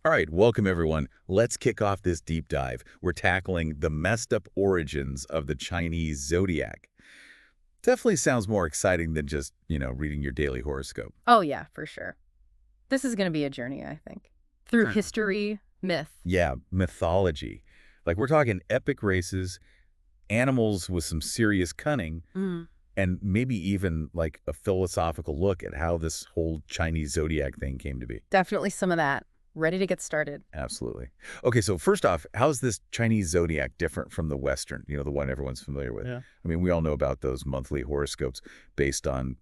All right, welcome everyone. Let's kick off this deep dive. We're tackling the messed up origins of the Chinese zodiac. Definitely sounds more exciting than just, reading your daily horoscope. Oh, yeah, for sure. This is going to be a journey, I think. Through history, myth. Yeah, mythology. Like we're talking epic races, animals with some serious cunning, Mm. and maybe even like a philosophical look at how this whole Chinese zodiac thing came to be. Definitely some of that. Ready to get started. Absolutely. Okay, so first off, how's this Chinese zodiac different from the Western, the one everyone's familiar with? Yeah. I mean, we all know about those monthly horoscopes based on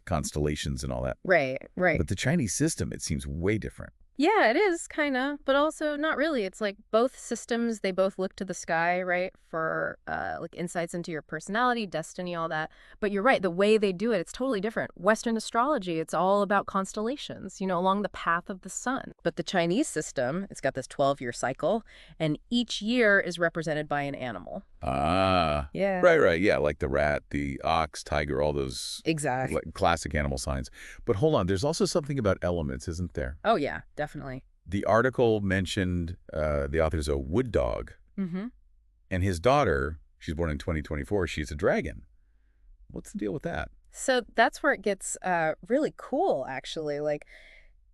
constellations and all that. Right, right. But the Chinese system, it seems way different. Yeah, it is kind of, but also not really. It's like both systems, they both look to the sky, right, for like insights into your personality, destiny, all that. But you're right, the way they do it, it's totally different. Western astrology, it's all about constellations, along the path of the sun. But the Chinese system, it's got this 12-year cycle, and each year is represented by an animal. Ah, Yeah. right. Yeah, like the rat, the ox, tiger, all those Exactly. like, classic animal signs. But hold on, there's also something about elements, isn't there? Oh, yeah, definitely. The article mentioned the author's a wood dog, Mm-hmm. and his daughter, she's born in 2024, she's a dragon. What's the deal with that? So that's where it gets really cool, actually. Like,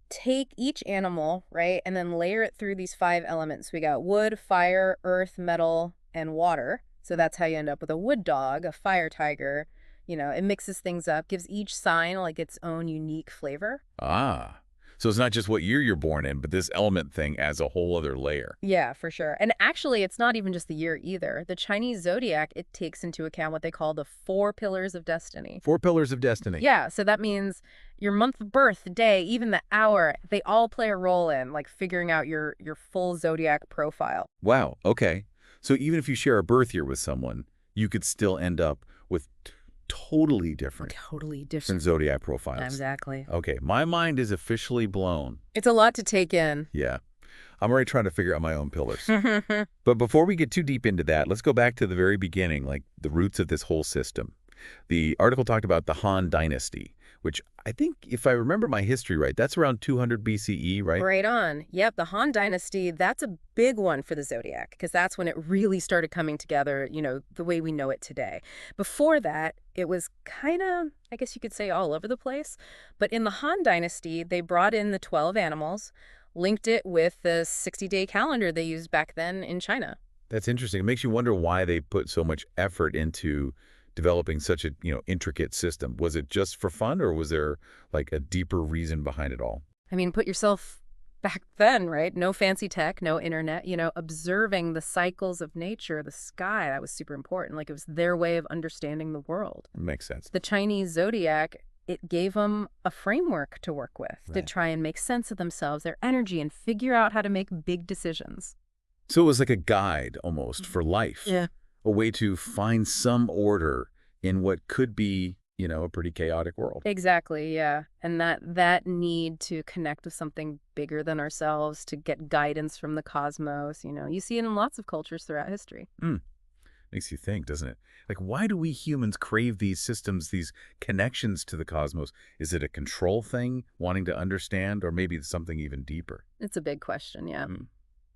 take each animal, right, and then layer it through these 5 elements. We got wood, fire, earth, metal, and water. So that's how you end up with a wood dog, a fire tiger. It mixes things up, gives each sign like its own unique flavor. Ah, so it's not just what year you're born in, but this element thing adds a whole other layer. Yeah, for sure. And actually, it's not even just the year either. The Chinese zodiac, it takes into account what they call the 4 pillars of destiny. 4 pillars of destiny. Yeah, so that means your month of birth, the day, even the hour, they all play a role in like figuring out your full zodiac profile. Wow, okay. So even if you share a birth year with someone, you could still end up with totally different Totally different. zodiac profiles. Exactly. Okay, my mind is officially blown. It's a lot to take in. Yeah, I'm already trying to figure out my own pillars. But before we get too deep into that, let's go back to the very beginning, like the roots of this whole system. The article talked about the Han Dynasty, which I think, if I remember my history right, that's around 200 BCE, right? Right on. Yep, the Han Dynasty, that's a big one for the zodiac because that's when it really started coming together, the way we know it today. Before that, it was kind of, I guess you could say, all over the place. But in the Han Dynasty, they brought in the 12 animals, linked it with the 60-day calendar they used back then in China. That's interesting. It makes you wonder why they put so much effort into developing such a, intricate system. Was it just for fun, or was there like a deeper reason behind it all? I mean, put yourself back then, right? No fancy tech, no internet, observing the cycles of nature, the sky, that was super important. Like it was their way of understanding the world. Makes sense. The Chinese zodiac, it gave them a framework to work with, to Right. try and make sense of themselves, their energy, and figure out how to make big decisions. So it was like a guide almost for life. Yeah. A way to find some order in what could be, a pretty chaotic world. Exactly, yeah. And that need to connect with something bigger than ourselves, to get guidance from the cosmos, you see it in lots of cultures throughout history. Makes you think, doesn't it? Like, why do we humans crave these systems, these connections to the cosmos? Is it a control thing, wanting to understand, or maybe it's something even deeper? It's a big question, yeah. Hmm.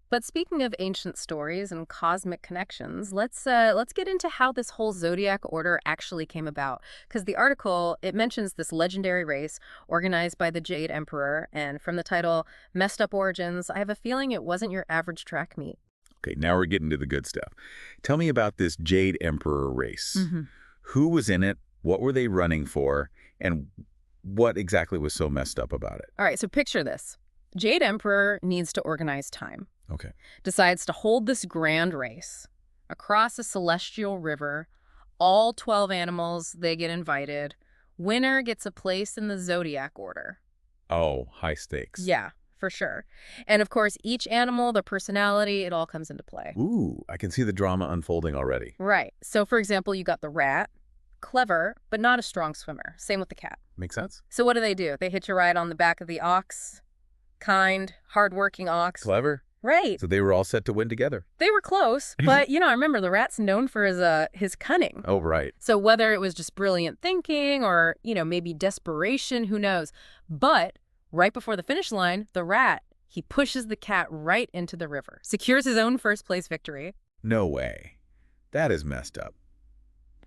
But speaking of ancient stories and cosmic connections, let's get into how this whole zodiac order actually came about. Because the article, it mentions this legendary race organized by the Jade Emperor, and from the title, Messed Up Origins, I have a feeling it wasn't your average track meet. Okay, now we're getting to the good stuff. Tell me about this Jade Emperor race. Mm-hmm. Who was in it? What were they running for? And what exactly was so messed up about it? All right, so picture this. Jade Emperor needs to organize time. Okay. Decides to hold this grand race across a celestial river. All 12 animals, they get invited. Winner gets a place in the zodiac order. Oh, high stakes. Yeah, for sure. And of course, each animal, the personality, it all comes into play. Ooh, I can see the drama unfolding already. Right. So for example, you got the rat, clever, but not a strong swimmer. Same with the cat. Make sense? So what do? They hitch a ride on the back of the ox. Kind, hardworking ox. Clever? Right. So they were all set to win together. They were close, but I remember the rat's known for his cunning. Oh, right. So whether it was just brilliant thinking or, maybe desperation, who knows? But right before the finish line, the rat, He pushes the cat right into the river, secures his own first-place victory. No way. That is messed up.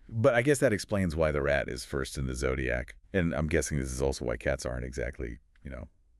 But I guess that explains why the rat is first in the Zodiac. And I'm guessing this is also why cats aren't exactly,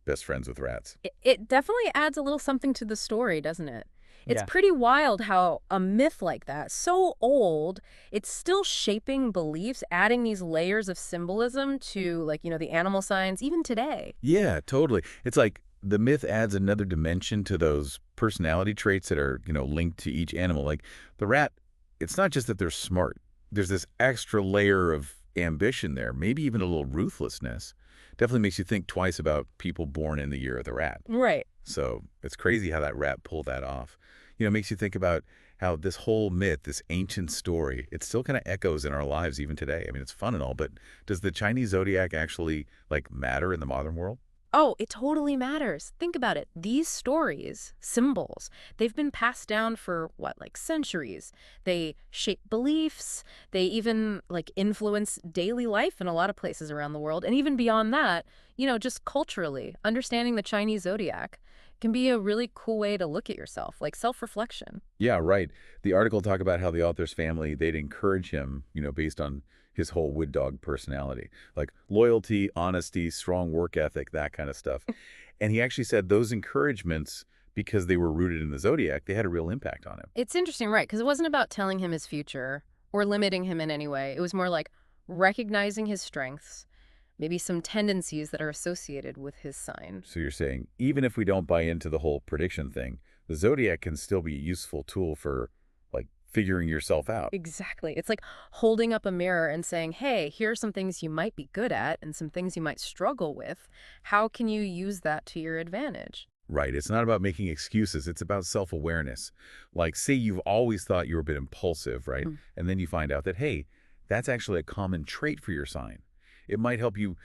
best friends with rats. It definitely adds a little something to the story, doesn't it? It's Yeah. pretty wild how a myth like that, so old, it's still shaping beliefs, adding these layers of symbolism to, like, the animal signs, even today. Yeah, totally. It's like the myth adds another dimension to those personality traits that are, linked to each animal. Like the rat, it's not just that they're smart. There's this extra layer of ambition there, maybe even a little ruthlessness. Definitely makes you think twice about people born in the year of the rat. Right. So it's crazy how that rat pulled that off. It makes you think about how this whole myth, this ancient story, it still kind of echoes in our lives even today. I mean, it's fun and all, but does the Chinese zodiac actually, matter in the modern world? Oh, it totally matters. Think about it. These stories, symbols, they've been passed down for what, like centuries. They shape beliefs. They even influence daily life in a lot of places around the world. And even beyond that, just culturally, understanding the Chinese zodiac can be a really cool way to look at yourself, like self-reflection. Yeah, right. The article talked about how the author's family, they'd encourage him, based on his whole wood dog personality, like loyalty, honesty, strong work ethic, that kind of stuff. And he actually said those encouragements, because they were rooted in the zodiac, they had a real impact on him. It's interesting, right? Because it wasn't about telling him his future or limiting him in any way. It was more like recognizing his strengths, maybe some tendencies that are associated with his sign. So you're saying, even if we don't buy into the whole prediction thing, the zodiac can still be a useful tool for, figuring yourself out. Exactly. It's like holding up a mirror and saying, hey, here are some things you might be good at and some things you might struggle with. How can you use that to your advantage? Right. It's not about making excuses. It's about self-awareness. Like, say you've always thought you were a bit impulsive, right? Mm. And then you find out that, hey, that's actually a common trait for your sign. It might help you,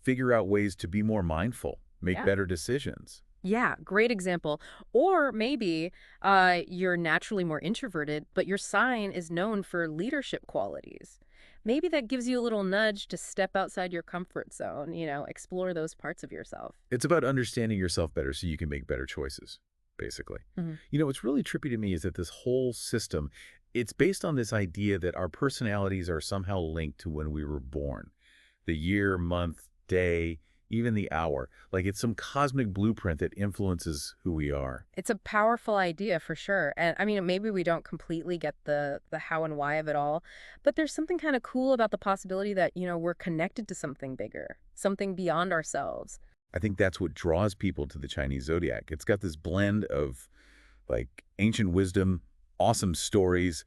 figure out ways to be more mindful, make Yeah. better decisions. Yeah, great example. Or maybe you're naturally more introverted, but your sign is known for leadership qualities. Maybe that gives you a little nudge to step outside your comfort zone, explore those parts of yourself. It's about understanding yourself better so you can make better choices, basically. Mhm. What's really trippy to me is that this whole system, it's based on this idea that our personalities are somehow linked to when we were born. The year, month, day, even the hour. Like it's some cosmic blueprint that influences who we are. It's a powerful idea for sure. And I mean, maybe we don't completely get the how and why of it all, but there's something kind of cool about the possibility that, we're connected to something bigger, something beyond ourselves. I think that's what draws people to the Chinese zodiac. It's got this blend of ancient wisdom, awesome stories,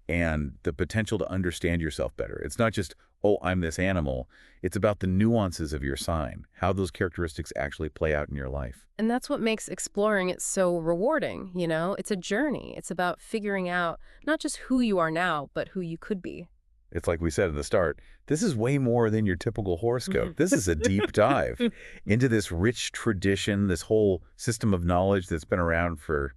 and the potential to understand yourself better. It's not just, oh, I'm this animal. It's about the nuances of your sign, how those characteristics actually play out in your life. And that's what makes exploring it so rewarding, It's a journey. It's about figuring out not just who you are now, but who you could be. It's like we said at the start, this is way more than your typical horoscope. This is a deep dive into this rich tradition, this whole system of knowledge that's been around for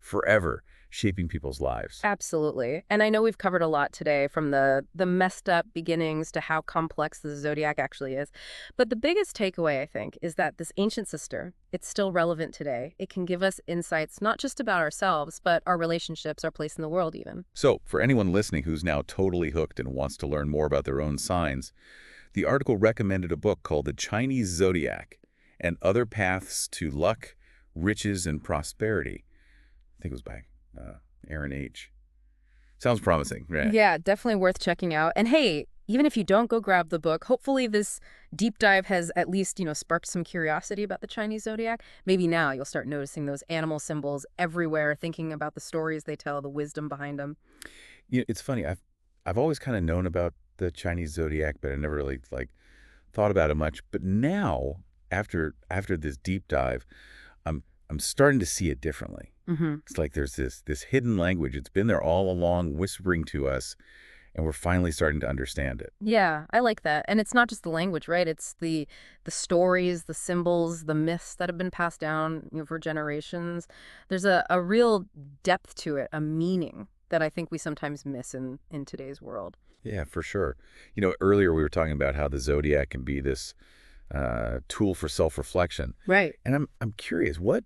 forever, shaping people's lives. Absolutely. And I know we've covered a lot today, from the messed up beginnings to how complex the zodiac actually is. But the biggest takeaway, I think, is that this ancient system, it's still relevant today. It can give us insights not just about ourselves, but our relationships, our place in the world even. So for anyone listening who's now totally hooked and wants to learn more about their own signs, the article recommended a book called The Chinese Zodiac and Other Paths to Luck, Riches, and Prosperity. I think it was by Aaron H. Sounds promising, right? Yeah, definitely worth checking out. And hey, even if you don't go grab the book, hopefully this deep dive has at least, sparked some curiosity about the Chinese zodiac. Maybe now you'll start noticing those animal symbols everywhere, thinking about the stories they tell, the wisdom behind them. It's funny. I've always kind of known about the Chinese zodiac, but I never really thought about it much. But now, after this deep dive, I'm starting to see it differently. Mm-hmm. It's like there's this hidden language. It's been there all along, whispering to us, and we're finally starting to understand it. Yeah, I like that. And it's not just the language, right? It's the stories, the symbols, the myths that have been passed down, for generations. There's a real depth to it, a meaning that I think we sometimes miss in today's world. Yeah, for sure. Earlier we were talking about how the zodiac can be this tool for self-reflection. Right. And I'm curious, what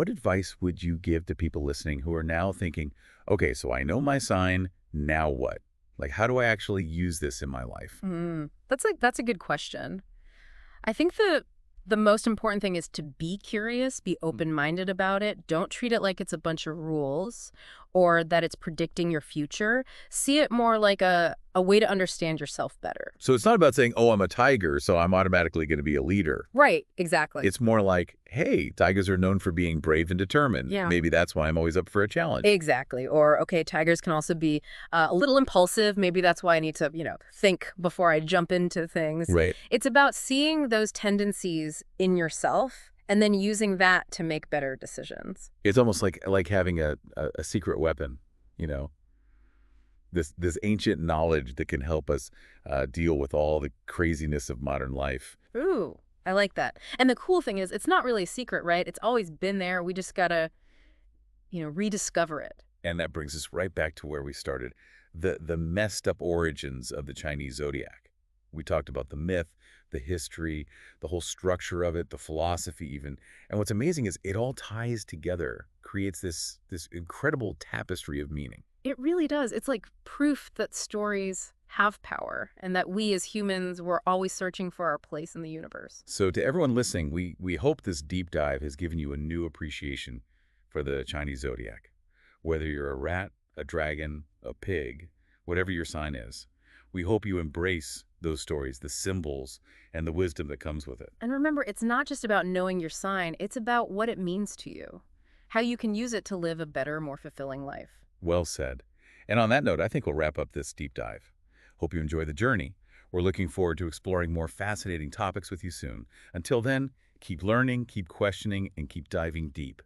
advice would you give to people listening who are now thinking, okay, so I know my sign, now what? Like, how do I actually use this in my life? That's a good question. I think the most important thing is to be curious, be open-minded about it. Don't treat it like it's a bunch of rules or that it's predicting your future. See it more like a way to understand yourself better. So it's not about saying, oh, I'm a tiger, so I'm automatically going to be a leader. Right, exactly. It's more like, hey, tigers are known for being brave and determined. Yeah. Maybe that's why I'm always up for a challenge. Exactly. Or, okay, tigers can also be a little impulsive. Maybe that's why I need to, think before I jump into things. Right. It's about seeing those tendencies in yourself and then using that to make better decisions. It's almost like having a secret weapon, you know, this ancient knowledge that can help us deal with all the craziness of modern life. Ooh, I like that. And the cool thing is, it's not really a secret, right? It's always been there. We just gotta, rediscover it. And that brings us right back to where we started, the messed up origins of the Chinese zodiac. We talked about the myth, the history, the whole structure of it, the philosophy even. And what's amazing is it all ties together, creates this incredible tapestry of meaning. It really does. It's like proof that stories have power and that we as humans were always searching for our place in the universe. So to everyone listening, we hope this deep dive has given you a new appreciation for the Chinese zodiac. Whether you're a rat, a dragon, a pig, whatever your sign is, we hope you embrace those stories, the symbols, and the wisdom that comes with it. And remember, it's not just about knowing your sign, it's about what it means to you, how you can use it to live a better, more fulfilling life. Well said. And on that note, I think we'll wrap up this deep dive. Hope you enjoy the journey. We're looking forward to exploring more fascinating topics with you soon. Until then, keep learning, keep questioning, and keep diving deep.